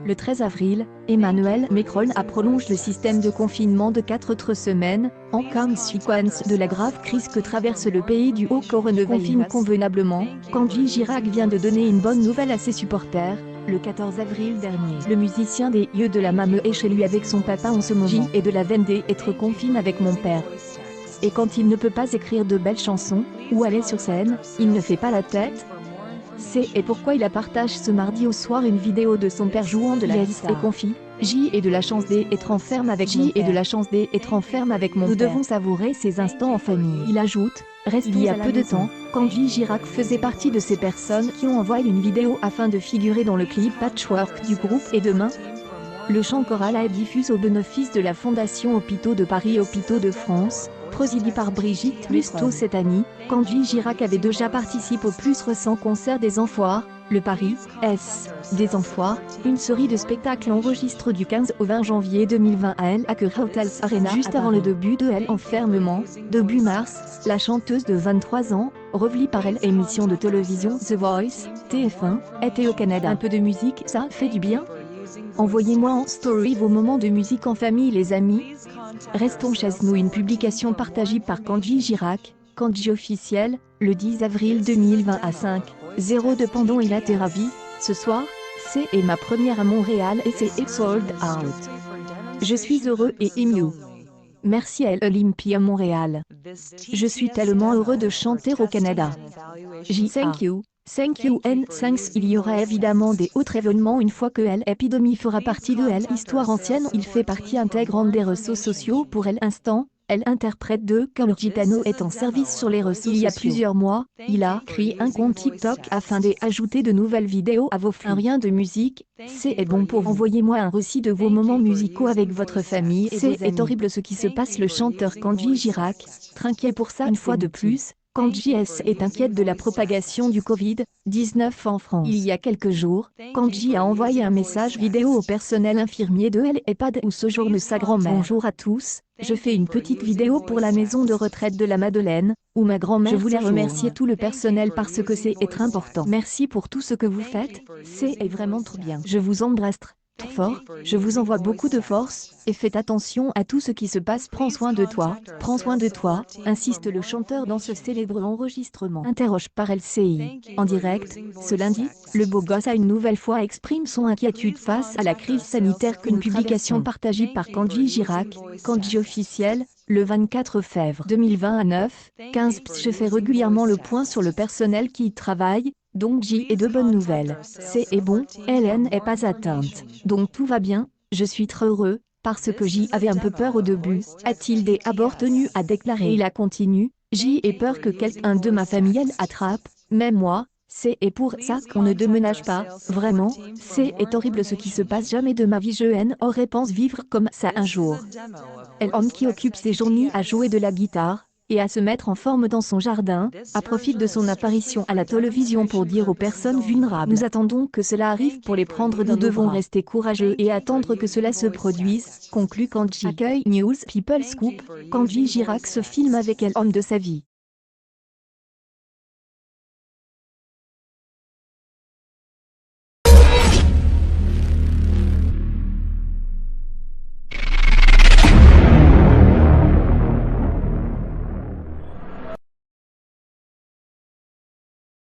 Le 13 avril, Emmanuel Macron a prolongé le système de confinement de 4 autres semaines, en conséquence de la grave crise que traverse le pays du haut coronavirus. Confine convenablement, Kenji Girac vient de donner une bonne nouvelle à ses supporters. Le 14 avril dernier, le musicien des Yeux de la Mame est chez lui avec son papa en ce moment. J et de la veine des être confine avec mon père. Et quand il ne peut pas écrire de belles chansons, ou aller sur scène, il ne fait pas la tête. C'est et pourquoi il a partagé ce mardi au soir une vidéo de son père jouant de la guitare et confie J et de la chance d'être enferme avec J et de la chance d'être enferme avec mon père. Nous devons savourer ces instants en famille. Il ajoute, reste il y a peu de temps, Kenji Girac faisait partie de ces personnes qui ont envoyé une vidéo afin de figurer dans le clip Patchwork du groupe Et demain. Le chant choral a été diffusé au bénéfice de la Fondation Hôpitaux de Paris et Hôpitaux de France, présidée par Brigitte Lusteau cette année. Kenji Girac avait déjà participé au plus récent concert des Enfoirés, le Paris S des Enfoirés, une série de spectacles enregistrés du 15 au 20 janvier 2020 à El Acre Hotels Arena. Juste avant le début de El Enfermement, début mars, la chanteuse de 23 ans, revenue par l'émission de télévision The Voice, TF1, était au Canada. Un peu de musique, ça fait du bien. Envoyez-moi en story vos moments de musique en famille les amis. Restons chez nous. Une publication partagée par Kenji Girac, Kenji officiel, le 10 avril 2020 à 5:02 pendant il a été ravi. Ce soir, c'est ma première à Montréal et c'est sold out. Je suis heureux et ému. Merci à l'Olympia Montréal. Je suis tellement heureux de chanter au Canada. Thank you. Thank you and thanks. Il y aura évidemment des autres événements une fois que l'épidémie fera partie de l'histoire ancienne. Il fait partie intégrante des réseaux sociaux pour l'instant. Elle interprète de Call Gitano est en service sur les réseaux. Il y a plusieurs mois, il a créé un compte TikTok afin d'ajouter de nouvelles vidéos à vos flux. Rien de musique, c'est bon pour vous. Envoyez-moi un récit de vos moments musicaux avec votre famille. C'est horrible ce qui se passe. Le chanteur Kenji Girac, trinqué pour ça une fois de plus. Kenji est inquiète de la propagation du Covid-19 en France. Il y a quelques jours, Kenji a envoyé un message vidéo au personnel infirmier de l'EHPAD où séjourne sa grand-mère. Bonjour à tous, je fais une petite vidéo pour la maison de retraite de la Madeleine, où ma grand-mère. Je voulais remercier tout le personnel parce que c'est important. Merci pour tout ce que vous faites, c'est vraiment trop bien. Je vous embrasse très fort, je vous envoie beaucoup de force, et faites attention à tout ce qui se passe. Prends soin de toi, insiste le chanteur dans ce célèbre enregistrement. Interroge par LCI, en direct, ce lundi, le beau gosse a une nouvelle fois exprime son inquiétude face à la crise sanitaire. Qu'une publication partagée par Kenji Girac, Kenji officiel, le 24 février 2020 à 9:15. Je fais régulièrement le point sur le personnel qui y travaille. Donc J et de bonnes nouvelles. C'est bon, Hélène est pas atteinte. Donc tout va bien, je suis très heureux, parce que J avait un peu peur au début, a-t-il d'abord tenu à déclarer. Il a continué, J ai peur que quelqu'un de ma famille attrape, même moi, c'est pour ça qu'on ne déménage pas, vraiment, c'est horrible ce qui se passe. Jamais de ma vie je n'aurais pensé vivre comme ça un jour. Elle homme qui occupe ses journées à jouer de la guitare, et à se mettre en forme dans son jardin, à profit de son apparition à la télévision pour dire aux personnes vulnérables. Nous attendons que cela arrive pour les prendre. Nous devons rester courageux et attendre que cela se produise, conclut Kenji. Accueil News People Scoop, Kenji Girac se filme avec l'homme de sa vie.